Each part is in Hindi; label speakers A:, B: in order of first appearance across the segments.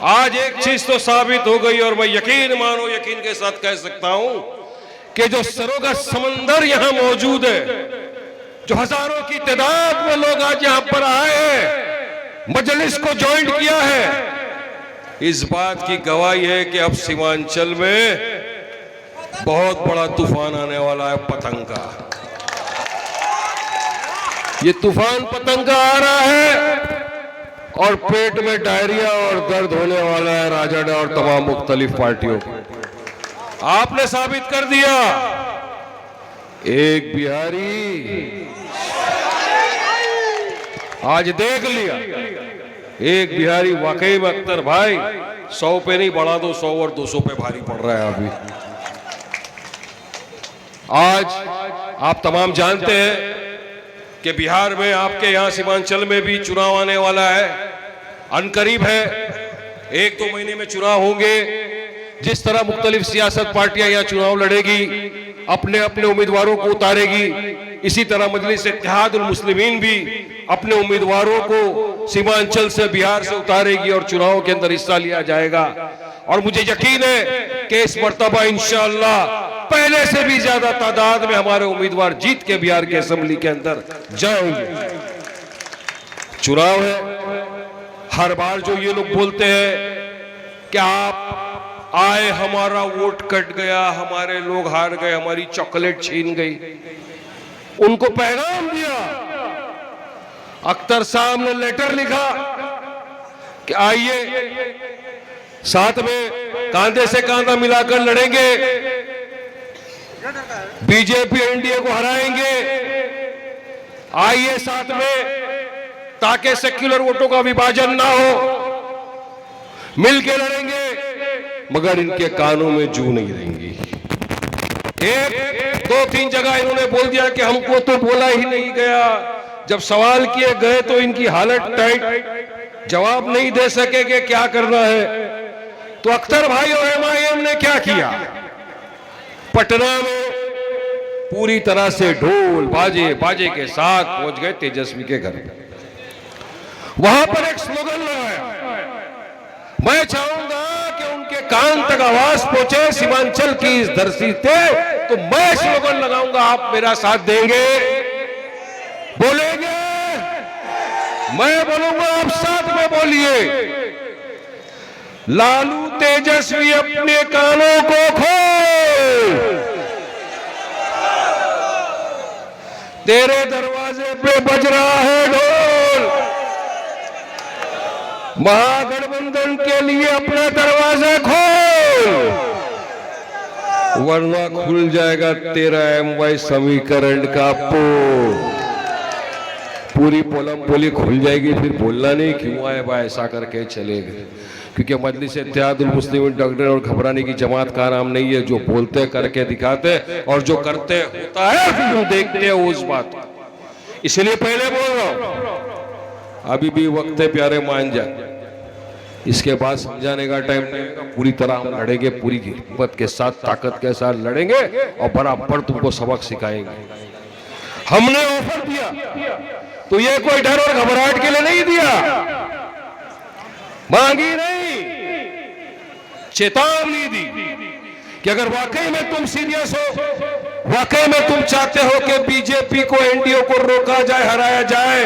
A: आज एक चीज तो साबित हो गई और मैं यकीन मानो यकीन के साथ कह सकता हूं कि जो सरोगर समंदर यहां मौजूद है, जो हजारों की तादाद में लोग आज यहां पर आए हैं, मजलिस को ज्वाइन किया है, इस बात की गवाही है कि अब सीमांचल में बहुत बड़ा तूफान आने वाला है पतंग का। ये तूफान पतंग का आ रहा है और पेट में डायरिया और दर्द होने वाला है राजद और तमाम मुख्तलिफ पार्टियों को। आपने साबित कर दिया, एक बिहारी आज देख लिया, एक बिहारी वाकई में अख्तर भाई 100 पे नहीं बढ़ा दो 100 और 200 पे भारी पड़ रहा है अभी। आज आप तमाम जानते हैं कि बिहार में आपके यहां सीमांचल में भी चुनाव आने वाला है, अनकरीब है, 1-2 महीने में चुनाव होंगे। जिस तरह मुख्तलिफ सियासत पार्टियां यहां चुनाव लड़ेगी, अपने अपने उम्मीदवारों को उतारेगी, इसी तरह मजलिस इत्तेहादुल मुस्लिमीन भी अपने उम्मीदवारों को सीमांचल से बिहार से उतारेगी और चुनाव के अंदर हिस्सा लिया जाएगा। और मुझे यकीन है कि इस मर्तबा इंशाअल्लाह पहले से भी ज्यादा तादाद में हमारे उम्मीदवार जीत के बिहार के असेंबली के अंदर जाएंगे। चुनाव है, हर बार जो ये लोग बोलते हैं कि आप आए हमारा वोट कट गया, हमारे लोग हार गए, हमारी चॉकलेट छीन गई, उनको पैगाम दिया। अख्तर साहब ने लेटर लिखा कि आइए साथ में कांधे से कांधा मिलाकर लड़ेंगे, बीजेपी एनडीए को हराएंगे, आइए साथ में, ताकि सेक्युलर वोटों का विभाजन ना हो, मिलके लड़ेंगे, मगर इनके कानों में जू नहीं रहेंगी। 1-2-3 जगह इन्होंने बोल दिया कि हमको तो बोला ही नहीं गया, जब सवाल किए गए तो इनकी हालत टाइट, जवाब नहीं दे सके कि क्या करना है। तो अख्तर भाई और एमआईएम ने क्या किया, पटना में पूरी तरह से ढोल बाजे के साथ पहुंच गए तेजस्वी के घर। वहां पर एक स्लोगन लगाया, मैं चाहूंगा कि उनके कान तक आवाज पहुंचे सीमांचल की इस धरती पे, तो मैं स्लोगन लगाऊंगा, आप मेरा साथ देंगे, बोलेंगे, मैं बोलूंगा, आप साथ में बोलिए। लालू तेजस्वी अपने कानों को खोल, तेरे दरवाजे पे बज रहा है ढोल, महागठबंधन के लिए अपना दरवाजा खोल, वरना खुल जाएगा तेरा एमवाई समीकरण का पोल। पूरी पोलम बोली खुल जाएगी, फिर बोलना नहीं क्यों आए बा, ऐसा करके चले गए। क्योंकि मजलिस इत्तेहादुल मुस्लिमीन डरने और घबराने की जमात का नाम नहीं है, जो बोलते करके दिखाते और जो करते होता है फिर हम देखते हैं उस बात। इसलिए पहले बोल रहा हूं, अभी भी वक्त है प्यारे, मान जाए, इसके बाद समझाने का टाइम नहीं होगा। पूरी तरह हम लड़ेंगे, पूरी हिम्मत के साथ, ताकत के साथ लड़ेंगे और बराबर तुमको सबक सिखाएंगे। हमने ऑफर दिया तो ये कोई डर और घबराहट के लिए नहीं दिया, मांगी नहीं, चेतावनी दी कि अगर वाकई में तुम सीरियस हो, वाकई में तुम चाहते हो कि बीजेपी को एनडीए को रोका जाए, हराया जाए,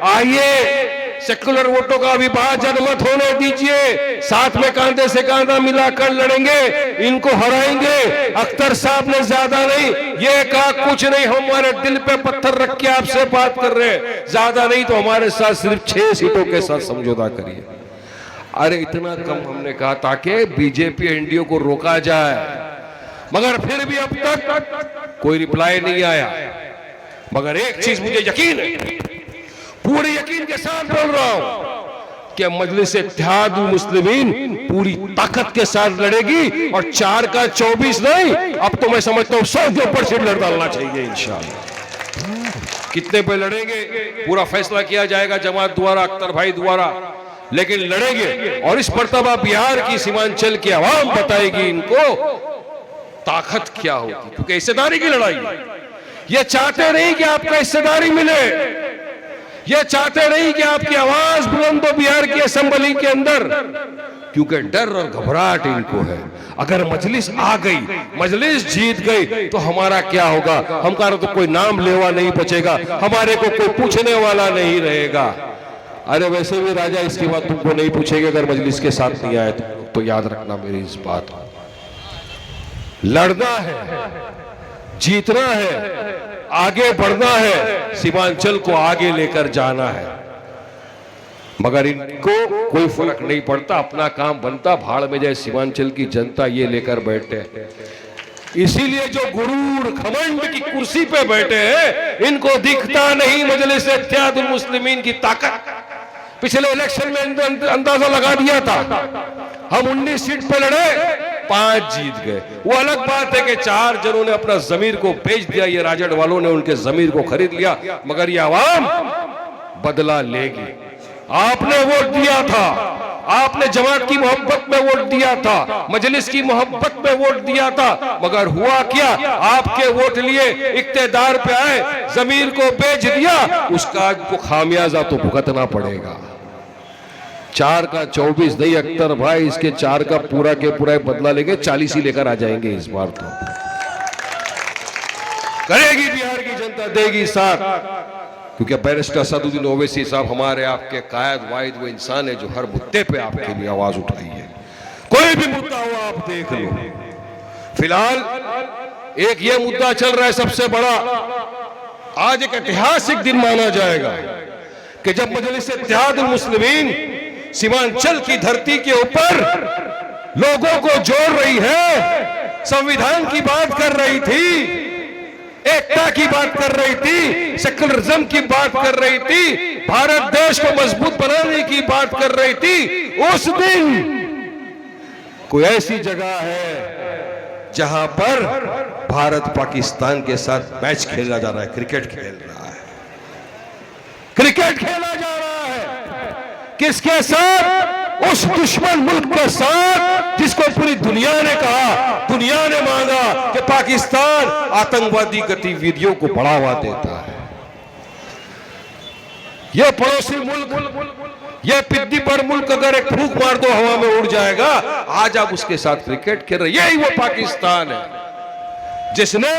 A: आइए सेक्युलर वोटों का विभाजन मत होने दीजिए, साथ में कांधे से कांधा मिलाकर लड़ेंगे, इनको हराएंगे। अख्तर साहब ने ज्यादा नहीं ये कहा, कुछ नहीं, हमारे दिल पे पत्थर रख के आपसे बात कर रहे हैं, ज्यादा नहीं तो हमारे साथ सिर्फ 6 सीटों के साथ समझौता करिए। अरे इतना कम हमने कहा ताकि बीजेपी एनडीए को रोका जाए, मगर फिर भी अब तक कोई रिप्लाई नहीं आया। मगर एक चीज मुझे यकीन है, पूरे यकीन के साथ बोल रहा हूं कि मजलिस इत्तेहादुल मुस्लिमीन पूरी ताकत के साथ लड़ेगी और 4 का 24 नहीं, अब तो मैं समझता हूं 100 के ऊपर सीट लड़ डालना चाहिए इंशाअल्लाह। कितने पे लड़ेंगे पूरा फैसला किया जाएगा जमात द्वारा, अख्तर भाई द्वारा, लेकिन लड़ेंगे। और इस मर्तबा बिहार की सीमांचल की आवाम बताएगी इनको ताकत क्या होगी, क्योंकि हिस्सेदारी की लड़ाई, ये चाहते नहीं कि आपका हिस्सेदारी मिले, ये चाहते नहीं कि आपकी आवाज बुलंद हो बिहार की असेंबली के अंदर, क्योंकि डर और घबराहट इनको है। अगर मजलिस आ गई, मजलिस जीत गई तो हमारा क्या होगा? हमारा तो कोई नाम लेवा नहीं बचेगा, हमारे को कोई पूछने वाला नहीं रहेगा। अरे वैसे भी राजा इसके बाद तुमको नहीं पूछेंगे अगर मजलिस के साथ नहीं आए तो याद रखना मेरी इस बात को। लड़ना है, जीतना है, आगे बढ़ना है, सीमांचल को आगे लेकर जाना है, मगर इनको कोई फर्क नहीं पड़ता, अपना काम बनता, भाड़ में जाए सीमांचल की जनता, ये लेकर बैठे हैं। इसीलिए जो गुरूर घमंड की कुर्सी पे बैठे हैं, इनको दिखता नहीं मजलिस इत्तेहादुल मुस्लिमीन की ताकत। पिछले इलेक्शन में अंदाजा लगा दिया था, हम 19 सीट पे लड़े, 5 जीत गए। वो अलग बात है कि 4 जनों ने अपना जमीर को बेच दिया, ये राजड़ वालों ने उनके जमीर को खरीद लिया, मगर ये आवाम बदला लेगी। आपने वोट दिया था, आपने जमात की मोहब्बत में वोट दिया था, मजलिस की मोहब्बत में वोट दिया था, मगर हुआ क्या? आपके वोट लिए इक्तेदार पे आए, जमीर को बेच दिया, उसका आपको खामियाजा तो भुगतना पड़ेगा। 4 का 24 नहीं अख्तर भाई, इसके 4 का पूरा के पूरा बदला लेंगे, 40 ही लेकर आ जाएंगे इस बार। तो करेगी बिहार की जनता, देगी साथ, क्योंकि बैरिस्टर असदुद्दीन ओवैसी साहब हमारे आपके कायद वाहिद वो इंसान है जो हर मुद्दे पे आपके लिए आवाज उठाई है। कोई भी मुद्दा हो आप देख लो। फिलहाल एक ये मुद्दा चल रहा है सबसे बड़ा, आज एक ऐतिहासिक दिन माना जाएगा कि जब मजलिस इत्तेहादुल मुस्लिमीन सीमांचल की धरती के ऊपर लोगों को जोड़ रही है, संविधान की बात कर रही थी, एकता की बात कर रही थी, सेक्युलरिज्म की बात कर रही थी, भारत देश को मजबूत बनाने की बात कर रही थी। उस दिन कोई ऐसी जगह है जहां पर भारत पाकिस्तान के साथ मैच खेला जा रहा है, क्रिकेट खेल रहा है, क्रिकेट खेला जा रहा है। किसके साथ? उस दुश्मन मुल्क के साथ जिसको पूरी दुनिया ने कहा, दुनिया ने मांगा कि पाकिस्तान आतंकवादी गतिविधियों को बढ़ावा देता है। यह पड़ोसी मुल्क, यह पिद्दी पर मुल्क अगर एक फूंक मार दो हवा में उड़ जाएगा। आज आप उसके साथ क्रिकेट खेल रहे, यही वो पाकिस्तान है जिसने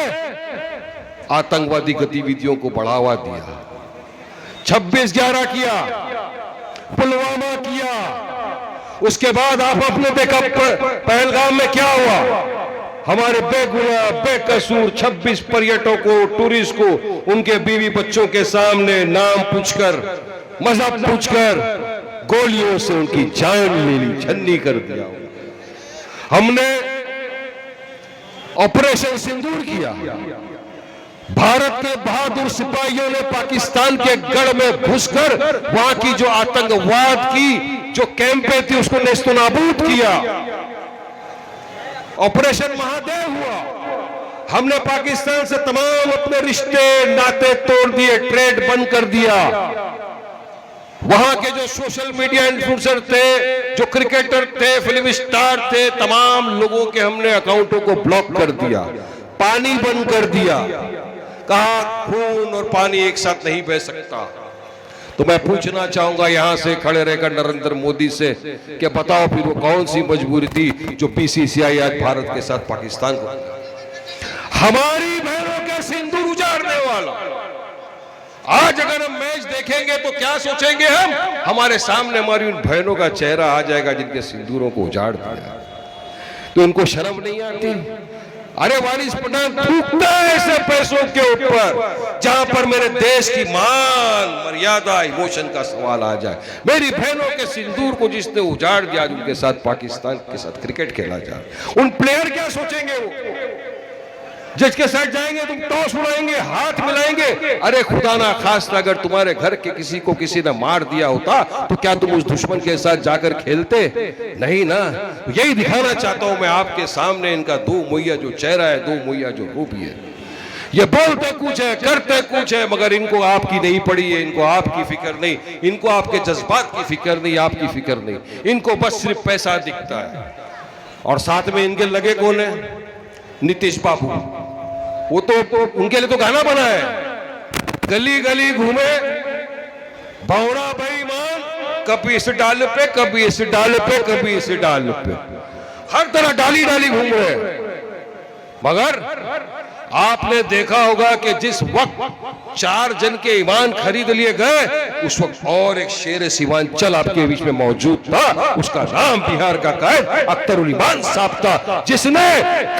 A: आतंकवादी गतिविधियों को बढ़ावा दिया। 26/11 किया, पुलवामा किया, उसके बाद आप अपने देखा पहलगाम में क्या हुआ। हमारे बेगुनाह बेकसूर 26 पर्यटकों, टूरिस्ट को उनके बीवी बच्चों के सामने नाम पूछकर, मजहब पूछकर गोलियों से उनकी जान ले ली, छन्नी कर दिया। हमने ऑपरेशन सिंदूर किया, भारत के बहादुर सिपाहियों ने पाकिस्तान के गढ़ में घुसकर वहां की जो आतंकवाद की जो कैंपें थी उसको नेस्तनाबूद किया। ऑपरेशन महादेव हुआ, हमने पाकिस्तान से तमाम अपने रिश्ते नाते तोड़ दिए, ट्रेड बंद कर दिया। वहां के जो सोशल मीडिया इन्फ्लुएंसर थे, जो क्रिकेटर थे, फिल्म स्टार थे, तमाम लोगों के हमने अकाउंटों को ब्लॉक कर दिया, पानी बंद कर दिया। कहा खून और पानी एक साथ नहीं बह सकता। तो मैं पूछना चाहूंगा यहां से खड़े रहकर नरेंद्र मोदी से कि बताओ फिर वो कौन सी मजबूरी थी जो बीसीसीआई आज भारत के साथ पाकिस्तान को, हमारी बहनों के सिंदूर उजाड़ने वाला। आज अगर हम मैच देखेंगे तो क्या सोचेंगे हम? हमारे सामने हमारी उन बहनों का चेहरा आ जाएगा जिनके सिंदूरों को उजाड़ दिया। तो इनको शर्म नहीं आती? अरे वारिस पठान थूकता है ऐसे पैसों के ऊपर जहां पर मेरे देश की मान मर्यादा इमोशन का सवाल आ जाए। मेरी बहनों के सिंदूर को जिसने उजाड़ दिया, उनके साथ पाकिस्तान के साथ क्रिकेट खेला जाए, उन प्लेयर क्या सोचेंगे? वो जिसके साथ जाएंगे तुम टॉस उड़ाएंगे, हाथ मिलाएंगे। अरे खुदा ना खास्ता अगर तुम्हारे घर के किसी को किसी ने मार दिया होता तो क्या तुम उस दुश्मन के साथ जाकर खेलते? नहीं ना। यही दिखाना चाहता हूं मैं आपके सामने, इनका दो मुहैया जो चेहरा है, दो मुहैया जो रूप है। ये बोलते कुछ है, करते कुछ है, मगर इनको आपकी नहीं पड़ी है, इनको आपकी फिक्र नहीं, इनको आपके जज्बात की फिक्र नहीं, आपकी फिक्र नहीं। इनको बस सिर्फ पैसा दिखता है। और साथ में इनके लगे कौन है? नीतीश बाबू। वो तो उनके लिए तो गाना बना है, गली गली घूमे भौरा बेईमान, कभी इस डाल पे, कभी इस डाल पे, कभी इस डाल पे, हर तरह डाली डाली घूम रहे हैं। मगर आपने देखा होगा कि जिस वक्त 4 जन के ईमान खरीद लिए गए, उस वक्त और एक शेर सीमांचल आपके बीच में मौजूद था। उसका नाम बिहार का कायद अख्तरुल ईमान साहब था, जिसने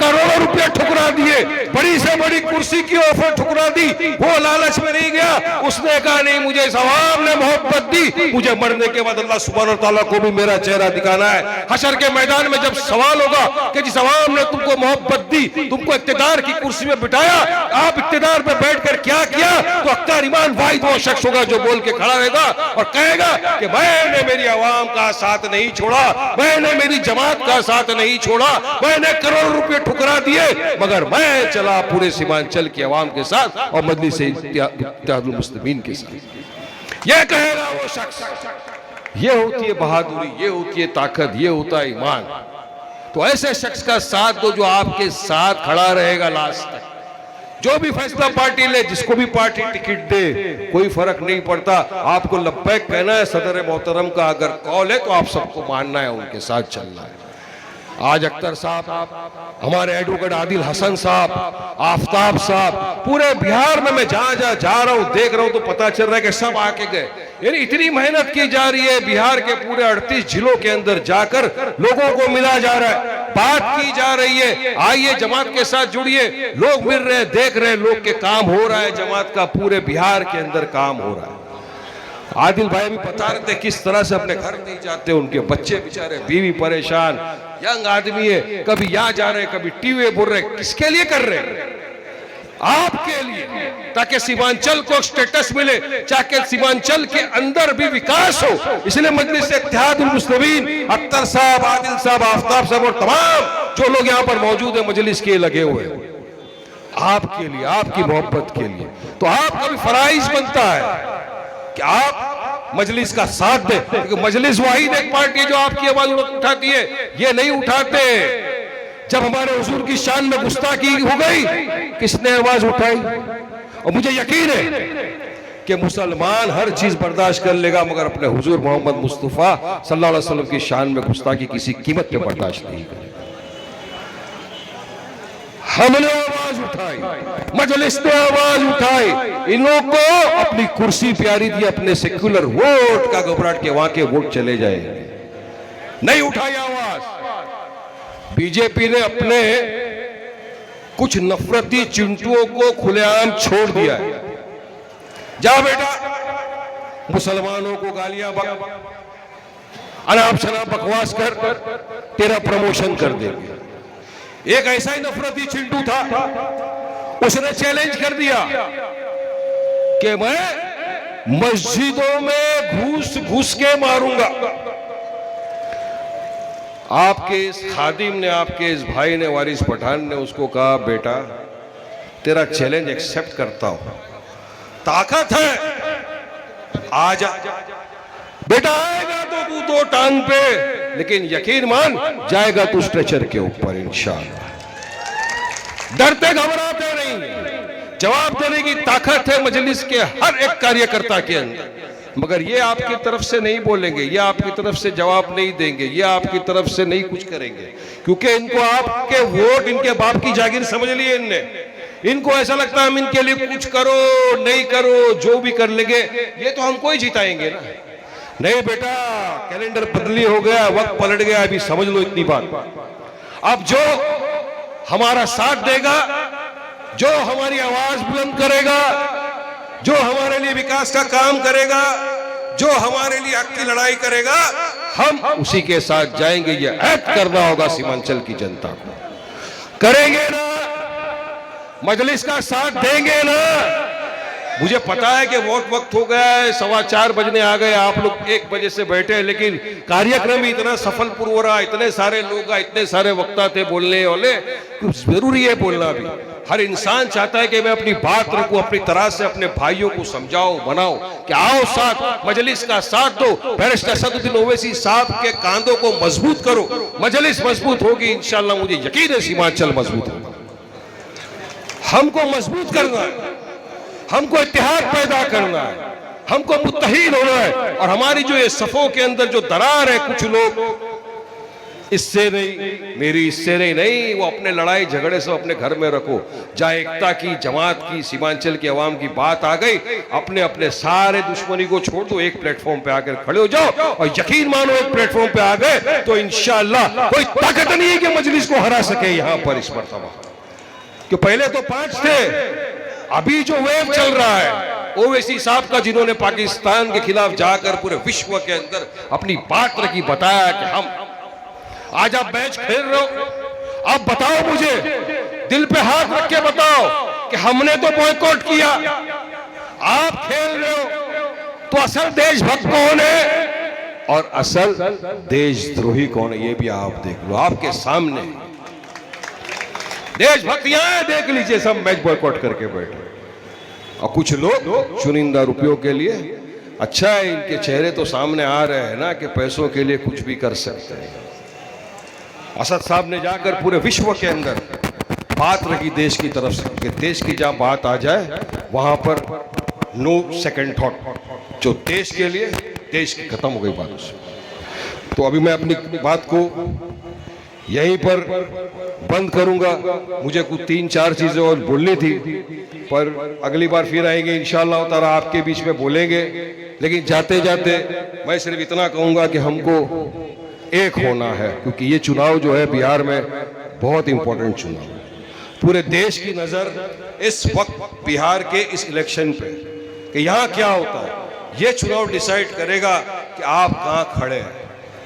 A: करोड़ों रुपए ठुकरा दिए, बड़ी से बड़ी कुर्सी की ऑफर ठुकरा दी। वो लालच में नहीं गया, उसने कहा नहीं, मुझे इस अवाम ने मोहब्बत दी, मुझे मरने के बाद अल्लाह सुब्हानहू तआला को भी मेरा चेहरा दिखाना है। हशर के मैदान में जब सवाल होगा कि जिस अवाम ने तुमको मोहब्बत दी, तुमको इक्तिदार की कुर्सी में बिठाया, आप इक्तिदार पे बैठकर क्या किया, तो अख्तर ईमान वाहिद वो शख्स होगा जो बोल के खड़ा रहेगा और कहेगा कि मैंने मेरी आवाम का साथ नहीं छोड़ा, मैंने मेरी जमात का साथ नहीं छोड़ा, मैंने करोड़ों रुपए ठुकरा दिए, मगर मैं चला पूरे सीमांचल की आवाम के साथ और मजलिस इत्तेहादुल मुस्लिमीन के साथ। यह कहेगा वो शख्स। ये होती है बहादुरी, ये होती है ताकत, ये होता है ईमान। तो ऐसे शख्स का साथ दो जो आपके साथ खड़ा रहेगा लास्ट तक। जो भी फैसला पार्टी ले, जिसको भी पार्टी टिकट दे, कोई फर्क नहीं पड़ता। आपको लब्बैक कहना है, सदर मोहतरम का अगर कॉल है तो आप सबको मानना है, उनके साथ चलना है। आज अख्तर साहब, हमारे एडवोकेट आदिल हसन साहब, आफताब साहब, पूरे बिहार में मैं जहां जहां जा रहा हूं, देख रहा हूं, तो पता चल रहा है कि सब आके गए। यानी इतनी मेहनत की जा रही है, बिहार के पूरे 38 जिलों के अंदर जाकर लोगों को मिला जा रहा है, बात की जा रही है। आइए जमात के साथ जुड़िए, लोग मिल रहे हैं, देख रहे हैं, लोग के काम हो रहा है, जमात का पूरे बिहार के अंदर काम हो रहा है। आदिल भाई भी बता रहे थे किस तरह से अपने घर नहीं जाते, उनके बच्चे बेचारे, बीवी परेशान, यंग आदमी है, कभी यहाँ जा रहे, कभी टीवी बोल रहे। किसके लिए कर रहे हैं? आपके लिए, ताकि सीमांचल को स्टेटस मिले, ताकि सीमांचल के अंदर भी विकास हो। इसलिए मजलिस इत्तेहादुल मुस्लिमीन, अख्तर साहब, आदिल साहब, आफताब साहब और तमाम जो लोग यहाँ पर मौजूद है मजलिस के लगे हुए आपके लिए, आपकी मोहब्बत के लिए। तो आपका भी फराइज बनता है कि आप मजलिस का साथ दें, क्योंकि मजलिस वाहिद एक पार्टी जो आपकी आवाज उठाती है। ये नहीं उठाते। जब हमारे हुजूर की शान में गुस्ताखी हो गई, किसने आवाज उठाई? और मुझे यकीन है कि मुसलमान हर चीज बर्दाश्त कर लेगा, मगर अपने हुजूर मोहम्मद मुस्तफा सल्लल्लाहु अलैहि वसल्लम की शान में गुस्ताखी किसी कीमत पे बर्दाश्त नहीं करेगा। हमने आवाज उठाई, मजलिस ने आवाज उठाई, इन लोगों को अपनी कुर्सी प्यारी थी, अपने सेक्युलर वोट का घबराहट के वहां के वोट चले जाएंगे। नहीं उठाई आवाज। बीजेपी ने अपने कुछ नफरती चिंटुओं को खुलेआम छोड़ दिया है। जा बेटा, मुसलमानों को गालियां अनाप शनाप बकवास कर, तेरा प्रमोशन कर देंगे। एक ऐसा ही नफरती चिंटू था, उसने चैलेंज कर दिया कि मैं मस्जिदों में घुस घुस के मारूंगा। आपके इस खादिम ने, आपके इस भाई ने, वारिस पठान ने उसको कहा, बेटा तेरा चैलेंज एक्सेप्ट करता हूं, ताकत है, आजा बेटा। आएगा तो दो टांग पे, लेकिन यकीन मान, जाएगा तो स्ट्रेचर के ऊपर इंशाअल्लाह। डरते घबराते नहीं, जवाब देने की ताकत है मजलिस के हर एक कार्यकर्ता के अंदर। मगर ये आपकी तरफ से नहीं बोलेंगे, ये आपकी तरफ से जवाब नहीं देंगे, ये आपकी तरफ से नहीं कुछ करेंगे, क्योंकि इनको आपके वोट, इनके बाप की जागीर समझ लिए इनने। इनको ऐसा लगता है हम इनके लिए कुछ करो नहीं करो, जो भी कर लेंगे, ये तो हमको ही जिताएंगे ना। नहीं बेटा, कैलेंडर बदली हो गया, वक्त पलट गया, अभी समझ लो इतनी बात। अब जो हमारा साथ देगा, जो हमारी आवाज बुलंद करेगा, जो हमारे लिए विकास का काम करेगा, जो हमारे लिए हक की लड़ाई करेगा, हम उसी के साथ जाएंगे। ये ऐड करना होगा सीमांचल की जनता को। करेंगे ना? मजलिस का साथ देंगे ना? मुझे पता है कि वक्त हो गया है, 4:15 बजने आ गए, आप लोग 1 बजे से बैठे हैं, लेकिन कार्यक्रम इतना सफलपुर हो रहा, इतने सारे लोग, इतने सारे वक्ता थे बोलने वाले, जरूरी है बोलना भी। हर इंसान चाहता है कि मैं अपनी बात रखूं, अपनी तरह से अपने भाइयों को समझाओ, बनाओ कि आओ साथ, मजलिस का साथ दो, बैरिस्टर असदुद्दीन ओवैसी साहब के कांधों को मजबूत करो। मजलिस मजबूत होगी इंशाअल्लाह, मुझे यकीन है सीमांचल मजबूत होगा। हमको मजबूत करना है, हमको इत्तेहाद पैदा करना है, हमको मुत्तहीद होना है। और हमारी जो ये सफों के अंदर जो दरार है, कुछ लोग इससे नहीं, मेरी इससे नहीं, वो अपने लड़ाई झगड़े से अपने घर में रखो। जहाँ एकता की, जमात की, सीमांचल की आवाम की बात आ गई, अपने अपने सारे दुश्मनी को छोड़ दो, एक प्लेटफॉर्म पे आकर खड़े हो जाओ और यकीन मानो एक प्लेटफॉर्म पे आ गए तो इंशाअल्लाह कोई ताकत नहीं है कि मजलिस को हरा सके यहां पर इस मर्तबा। कि पहले तो 5 थे, अभी जो वेव चल रहा है ओवैसी साहब का, जिन्होंने पाकिस्तान के खिलाफ जाकर पूरे विश्व के अंदर अपनी बात रखी, बताया कि हम आज आप मैच खेल रहे हो, आप बताओ मुझे, दिल पे हाथ रख के बताओ कि हमने तो बॉयकॉट किया, आप खेल रहे हो, तो असल देशभक्त कौन है और असल देशद्रोही कौन है, ये भी आप देख लो, आपके सामने देशभक्त यहां है, देख लीजिए, सब मैच बॉयकॉट करके बैठे। और कुछ लोग चुनिंदा रुपयों के लिए, अच्छा है इनके चेहरे तो सामने आ रहे हैं ना कि पैसों के लिए कुछ भी कर सकते हैं। असद साहब ने जाकर पूरे विश्व के अंदर बात रखी देश की तरफ से कि देश की जहां बात आ जाए वहां पर नो सेकंड थॉट, जो देश के लिए, देश की खत्म हो गई बात उससे। तो अभी मैं अपनी बात को यहीं पर बंद करूंगा। मुझे कुछ 3-4 चीजें और बोलनी थी, पर अगली बार फिर आएंगे इंशाअल्लाह ताला, आपके बीच में बोलेंगे। लेकिन जाते जाते मैं सिर्फ इतना कहूंगा कि हमको एक होना है, क्योंकि ये चुनाव जो है बिहार में बहुत इंपॉर्टेंट चुनाव है। पूरे देश की नजर इस वक्त बिहार के इस इलेक्शन पे कि यहाँ क्या होता है, ये चुनाव डिसाइड करेगा कि आप कहाँ खड़े हैं,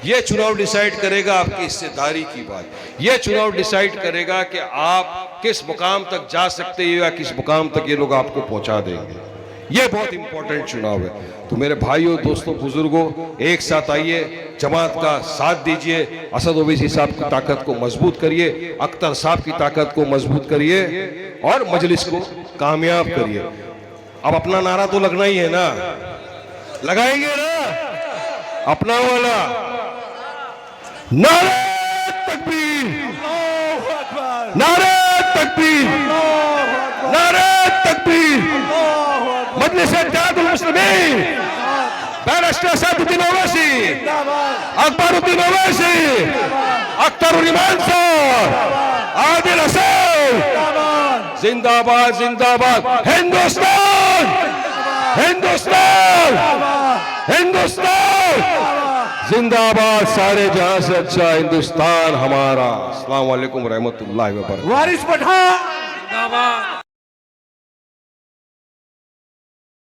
A: ये चुनाव डिसाइड करेगा आपकी हिस्सेदारी की बात, ये चुनाव डिसाइड करेगा कि आप किस मुकाम तक जा सकते हैं या किस मुकाम तक ये लोग आपको पहुंचा देंगे। ये बहुत इंपॉर्टेंट चुनाव है। तो मेरे भाइयों, दोस्तों, बुजुर्गों, एक साथ आइए, जमात का साथ दीजिए, असद ओवैसी साहब की ताकत को मजबूत करिए, अख्तर साहब की ताकत को मजबूत करिए और मजलिस को कामयाब करिए। अब अपना नारा तो लगना ही है ना, लगाएंगे ना अपना वाला, नारे तकबीर, नारे तकबीर, नारे तकबीर। मजलिस इत्तेहादुल मुस्लिमीन, बैरिस्टर असदुद्दीन ओवैसी, अकबरुद्दीन ओवैसी, अख्तरुल इमान साहब, आदिल हसन, जिंदाबाद जिंदाबाद, हिंदुस्तान हिंदुस्तान हिंदुस्तान जिंदाबाद, सारे जहां से अच्छा हिंदुस्तान हमारा। अस्सलाम वालेकुम रहमतुल्लाहि व बरकातहू।
B: वारिस पठान जिंदाबाद।